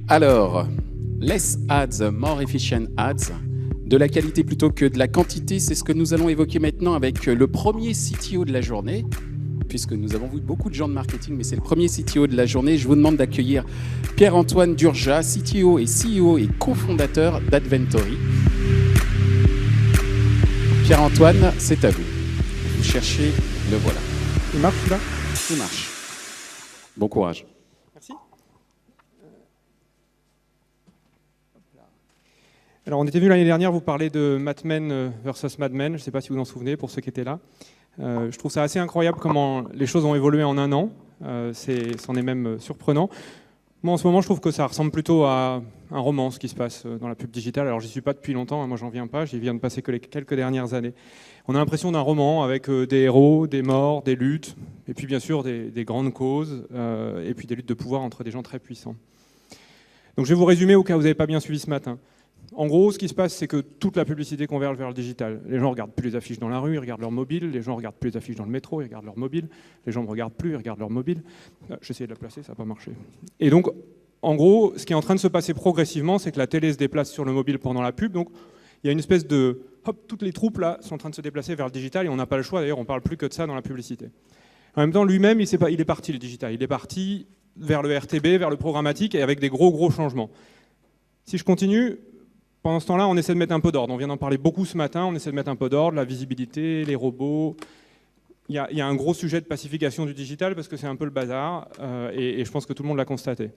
Alors, less ads, more efficient ads. De la qualité plutôt que de la quantité, c'est ce que nous allons évoquer maintenant avec le premier CTO de la journée, puisque nous avons vu beaucoup de gens de marketing, mais c'est le premier CTO de la journée. Je vous demande d'accueillir Pierre-Antoine Durja, CTO et CEO et cofondateur d'Adventory. Pierre-Antoine, c'est à vous. Vous cherchez, le voilà. Il marche là ? Il marche. Bon courage. Merci. Alors, on était venu l'année dernière vous parler de Mad Men versus Mad Men. Je ne sais pas si vous en souvenez, pour ceux qui étaient là. Je trouve ça assez incroyable comment les choses ont évolué en un an. C'en est même surprenant. Moi, en ce moment, je trouve que ça ressemble plutôt à un roman, ce qui se passe dans la pub digitale. Alors, j'y suis pas depuis longtemps, moi, j'en viens pas. J'y viens de passer que les quelques dernières années. On a l'impression d'un roman avec des héros, des morts, des luttes, et puis bien sûr des grandes causes, et puis des luttes de pouvoir entre des gens très puissants. Donc, je vais vous résumer au cas où vous n'avez pas bien suivi ce matin. En gros, ce qui se passe, c'est que toute la publicité converge vers le digital. Les gens ne regardent plus les affiches dans la rue, ils regardent leur mobile. Les gens ne regardent plus les affiches dans le métro, ils regardent leur mobile. Les gens ne me regardent plus, ils regardent leur mobile. J'ai essayé de la placer, ça n'a pas marché. Et donc, en gros, ce qui est en train de se passer progressivement, c'est que la télé se déplace sur le mobile pendant la pub. Donc, il y a une espèce de... Hop, toutes les troupes là sont en train de se déplacer vers le digital et on n'a pas le choix. D'ailleurs, on ne parle plus que de ça dans la publicité. En même temps, lui-même, il est parti, le digital. Il est parti vers le RTB, vers le programmatique et avec des gros changements. Si je continue... Pendant ce temps-là, on essaie de mettre un peu d'ordre. On vient d'en parler beaucoup ce matin. On essaie de mettre un peu d'ordre, la visibilité, les robots. Il y a un gros sujet de pacification du digital parce que c'est un peu le bazar et je pense que tout le monde l'a constaté.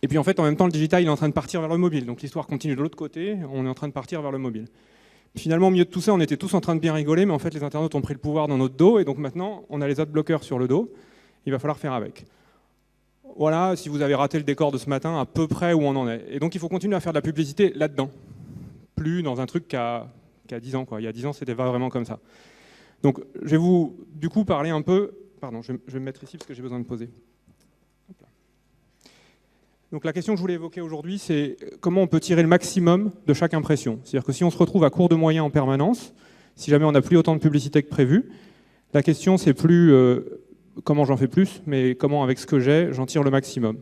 Et puis en fait, en même temps, le digital il est en train de partir vers le mobile. Donc l'histoire continue de l'autre côté. On est en train de partir vers le mobile. Finalement, au milieu de tout ça, on était tous en train de bien rigoler, mais en fait, les internautes ont pris le pouvoir dans notre dos et donc maintenant, on a les adblockers sur le dos. Il va falloir faire avec. Voilà, si vous avez raté le décor de ce matin, à peu près où on en est. Et donc, il faut continuer à faire de la publicité là-dedans. Plus dans un truc qui a 10 ans. Il y a 10 ans, c'était pas vraiment comme ça. Donc, je vais vous, du coup, parler un peu... Pardon, je vais me mettre ici parce que j'ai besoin de poser. Donc, la question que je voulais évoquer aujourd'hui, c'est comment on peut tirer le maximum de chaque impression. C'est-à-dire que si on se retrouve à court de moyens en permanence, si jamais on n'a plus autant de publicité que prévu, la question, c'est plus... comment j'en fais plus, mais comment, avec ce que j'ai, j'en tire le maximum.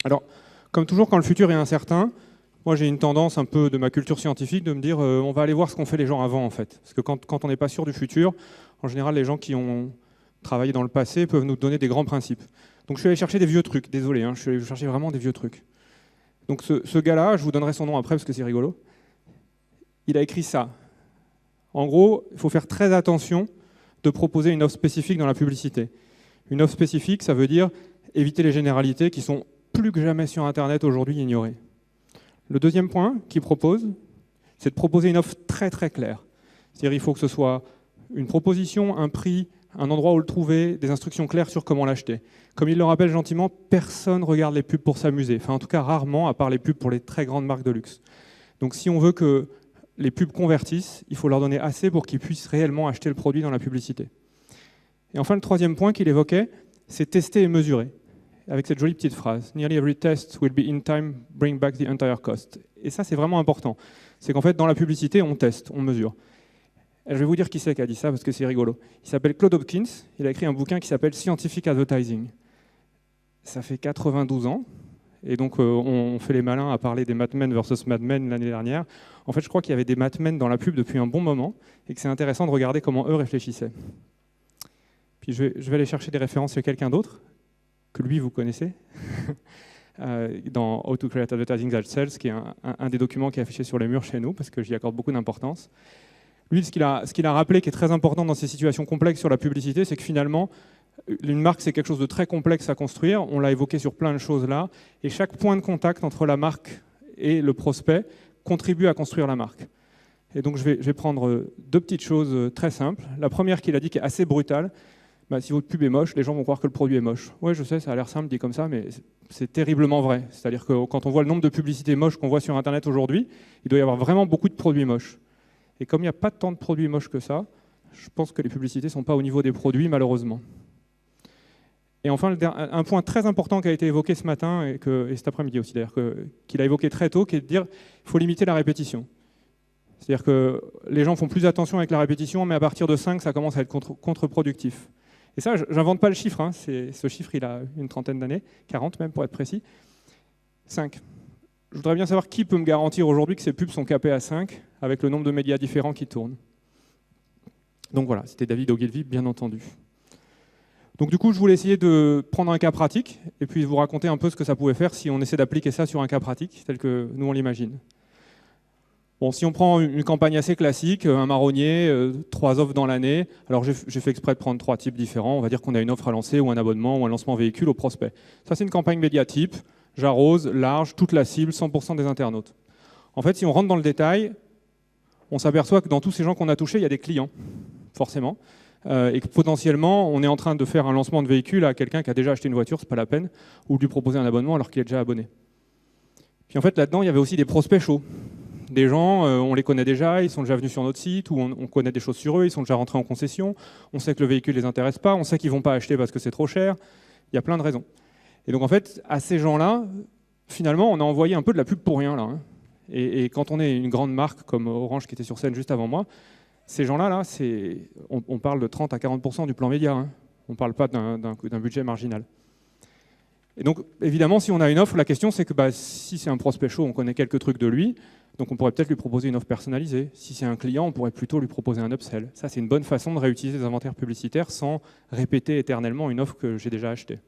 Alors, comme toujours, quand le futur est incertain, moi j'ai une tendance un peu de ma culture scientifique de me dire on va aller voir ce qu'ont fait les gens avant, en fait. Parce que quand on n'est pas sûr du futur, en général, les gens qui ont travaillé dans le passé peuvent nous donner des grands principes. Donc je suis allé chercher des vieux trucs, désolé, je suis allé chercher vraiment des vieux trucs. Donc ce gars-là, je vous donnerai son nom après parce que c'est rigolo, il a écrit ça. En gros, il faut faire très attention de proposer une offre spécifique dans la publicité. Une offre spécifique, ça veut dire éviter les généralités qui sont plus que jamais sur Internet aujourd'hui ignorées. Le deuxième point qu'il propose, c'est de proposer une offre très très claire. C'est-à-dire qu'il faut que ce soit une proposition, un prix, un endroit où le trouver, des instructions claires sur comment l'acheter. Comme il le rappelle gentiment, personne ne regarde les pubs pour s'amuser. Enfin, en tout cas, rarement, à part les pubs pour les très grandes marques de luxe. Donc si on veut que les pubs convertissent, il faut leur donner assez pour qu'ils puissent réellement acheter le produit dans la publicité. Et enfin, le troisième point qu'il évoquait, c'est tester et mesurer, avec cette jolie petite phrase. Nearly every test will be in time, bring back the entire cost. Et ça, c'est vraiment important. C'est qu'en fait, dans la publicité, on teste, on mesure. Et je vais vous dire qui c'est qui a dit ça, parce que c'est rigolo. Il s'appelle Claude Hopkins, il a écrit un bouquin qui s'appelle Scientific Advertising. Ça fait 92 ans, et donc on fait les malins à parler des Mad Men versus Mad Men l'année dernière. En fait, je crois qu'il y avait des Mad Men dans la pub depuis un bon moment, et que c'est intéressant de regarder comment eux réfléchissaient. Puis je vais aller chercher des références chez quelqu'un d'autre, que lui vous connaissez, dans How to Create Advertising That Sells, qui est un des documents qui est affiché sur les murs chez nous, parce que j'y accorde beaucoup d'importance. Lui, ce qu'il a rappelé qui est très important dans ces situations complexes sur la publicité, c'est que finalement, une marque, c'est quelque chose de très complexe à construire. On l'a évoqué sur plein de choses là. Et chaque point de contact entre la marque et le prospect contribue à construire la marque. Et donc, je vais prendre deux petites choses très simples. La première qu'il a dit, qui est assez brutale, si votre pub est moche, les gens vont croire que le produit est moche. Oui, je sais, ça a l'air simple dit comme ça, mais c'est terriblement vrai. C'est-à-dire que quand on voit le nombre de publicités moches qu'on voit sur Internet aujourd'hui, il doit y avoir vraiment beaucoup de produits moches. Et comme il n'y a pas tant de produits moches que ça, je pense que les publicités ne sont pas au niveau des produits, malheureusement. Et enfin, un point très important qui a été évoqué ce matin, et cet après-midi aussi d'ailleurs, qu'il a évoqué très tôt, qui est de dire qu'il faut limiter la répétition. C'est-à-dire que les gens font plus attention avec la répétition, mais à partir de 5, ça commence à être contre-productif. Et ça, j'invente pas le chiffre, ce chiffre, il a une trentaine d'années, 40 même pour être précis. 5. Je voudrais bien savoir qui peut me garantir aujourd'hui que ces pubs sont capées à 5 avec le nombre de médias différents qui tournent. Donc voilà, c'était David Ogilvy, bien entendu. Donc du coup, je voulais essayer de prendre un cas pratique et puis vous raconter un peu ce que ça pouvait faire si on essaie d'appliquer ça sur un cas pratique tel que nous on l'imagine. Bon, si on prend une campagne assez classique, un marronnier, 3 offres dans l'année, alors j'ai fait exprès de prendre 3 types différents. On va dire qu'on a une offre à lancer ou un abonnement ou un lancement véhicule au prospect. Ça, c'est une campagne média type, j'arrose, large, toute la cible, 100% des internautes. En fait, si on rentre dans le détail, on s'aperçoit que dans tous ces gens qu'on a touchés, il y a des clients, forcément, et que potentiellement, on est en train de faire un lancement de véhicule à quelqu'un qui a déjà acheté une voiture, c'est pas la peine, ou de lui proposer un abonnement alors qu'il est déjà abonné. Puis en fait, là-dedans, il y avait aussi des prospects chauds. Des gens, on les connaît déjà, ils sont déjà venus sur notre site, ou on connaît des choses sur eux, ils sont déjà rentrés en concession, on sait que le véhicule ne les intéresse pas, on sait qu'ils ne vont pas acheter parce que c'est trop cher, il y a plein de raisons. Et donc en fait, à ces gens-là, finalement, on a envoyé un peu de la pub pour rien, là. Hein. Et quand on est une grande marque comme Orange qui était sur scène juste avant moi, ces gens-là, là, on parle de 30 à 40% du plan média, hein. On ne parle pas d'un budget marginal. Et donc, évidemment, si on a une offre, la question c'est que si c'est un prospect chaud, on connaît quelques trucs de lui, donc on pourrait peut-être lui proposer une offre personnalisée. Si c'est un client, on pourrait plutôt lui proposer un upsell. Ça, c'est une bonne façon de réutiliser des inventaires publicitaires sans répéter éternellement une offre que j'ai déjà achetée.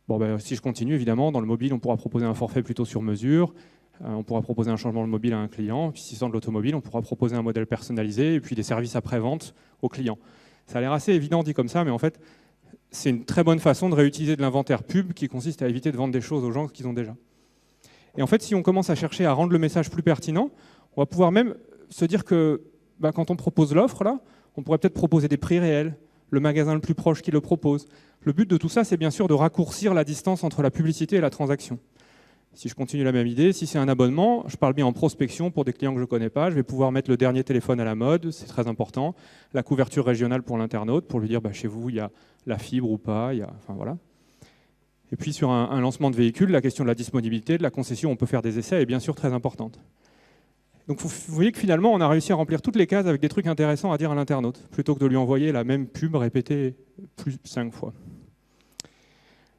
Bon, si je continue, évidemment, dans le mobile, on pourra proposer un forfait plutôt sur mesure, on pourra proposer un changement de mobile à un client, puis si c'est de l'automobile, on pourra proposer un modèle personnalisé et puis des services après-vente aux clients. Ça a l'air assez évident dit comme ça, mais en fait, c'est une très bonne façon de réutiliser de l'inventaire pub qui consiste à éviter de vendre des choses aux gens qu'ils ont déjà. Et en fait, si on commence à chercher à rendre le message plus pertinent, on va pouvoir même se dire que quand on propose l'offre, là, on pourrait peut-être proposer des prix réels, le magasin le plus proche qui le propose. Le but de tout ça, c'est bien sûr de raccourcir la distance entre la publicité et la transaction. Si je continue la même idée, si c'est un abonnement, je parle bien en prospection pour des clients que je ne connais pas, je vais pouvoir mettre le dernier téléphone à la mode, c'est très important, la couverture régionale pour l'internaute, pour lui dire chez vous, il y a la fibre ou pas, enfin voilà. Et puis sur un lancement de véhicule, la question de la disponibilité, de la concession, on peut faire des essais, est bien sûr très importante. Donc vous voyez que finalement, on a réussi à remplir toutes les cases avec des trucs intéressants à dire à l'internaute, plutôt que de lui envoyer la même pub répétée plus 5 fois.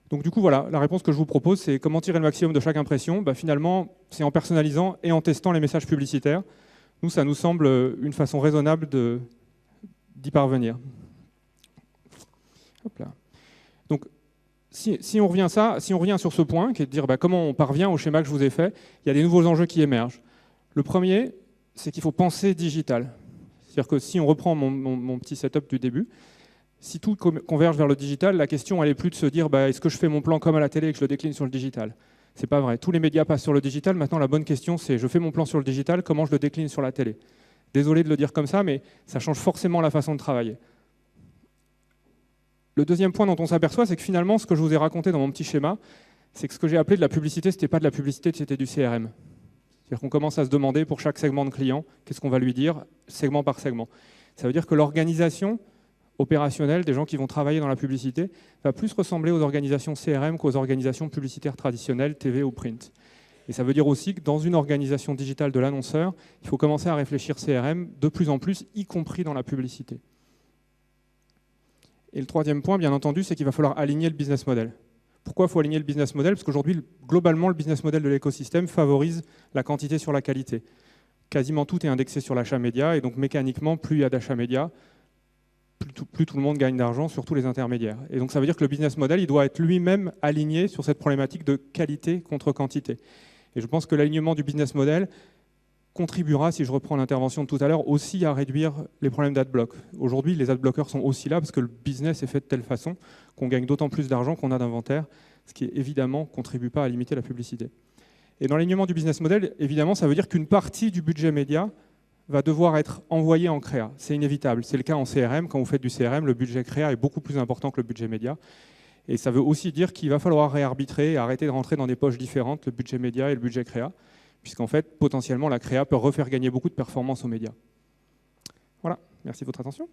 Donc du coup, voilà, la réponse que je vous propose, c'est comment tirer le maximum de chaque impression. Finalement, c'est en personnalisant et en testant les messages publicitaires. Nous, ça nous semble une façon raisonnable d'y parvenir. Hop là. Donc, si on revient sur ce point, qui est de dire comment on parvient au schéma que je vous ai fait, il y a des nouveaux enjeux qui émergent. Le premier, c'est qu'il faut penser digital. C'est-à-dire que si on reprend mon petit setup du début, si tout converge vers le digital, la question elle est plus de se dire est-ce que je fais mon plan comme à la télé et que je le décline sur le digital? C'est pas vrai. Tous les médias passent sur le digital. Maintenant, la bonne question, c'est je fais mon plan sur le digital, comment je le décline sur la télé? Désolé de le dire comme ça, mais ça change forcément la façon de travailler. Le deuxième point dont on s'aperçoit, c'est que finalement, ce que je vous ai raconté dans mon petit schéma, c'est que ce que j'ai appelé de la publicité, ce n'était pas de la publicité, c'était du CRM. C'est-à-dire qu'on commence à se demander pour chaque segment de client, qu'est-ce qu'on va lui dire, segment par segment. Ça veut dire que l'organisation opérationnelle des gens qui vont travailler dans la publicité va plus ressembler aux organisations CRM qu'aux organisations publicitaires traditionnelles, TV ou print. Et ça veut dire aussi que dans une organisation digitale de l'annonceur, il faut commencer à réfléchir CRM de plus en plus, y compris dans la publicité. Et le troisième point, bien entendu, c'est qu'il va falloir aligner le business model. Pourquoi il faut aligner le business model? Parce qu'aujourd'hui, globalement, le business model de l'écosystème favorise la quantité sur la qualité. Quasiment tout est indexé sur l'achat média, et donc mécaniquement, plus il y a d'achat média, plus tout le monde gagne d'argent, surtout les intermédiaires. Et donc ça veut dire que le business model, il doit être lui-même aligné sur cette problématique de qualité contre quantité. Et je pense que l'alignement du business model contribuera, si je reprends l'intervention de tout à l'heure, aussi à réduire les problèmes d'adblock. Aujourd'hui, les adblockers sont aussi là parce que le business est fait de telle façon qu'on gagne d'autant plus d'argent qu'on a d'inventaire, ce qui évidemment ne contribue pas à limiter la publicité. Et dans l'alignement du business model, évidemment, ça veut dire qu'une partie du budget média va devoir être envoyée en créa. C'est inévitable. C'est le cas en CRM. Quand vous faites du CRM, le budget créa est beaucoup plus important que le budget média. Et ça veut aussi dire qu'il va falloir réarbitrer et arrêter de rentrer dans des poches différentes, le budget média et le budget créa, puisqu'en fait, potentiellement, la créa peut refaire gagner beaucoup de performance aux médias. Voilà, merci de votre attention.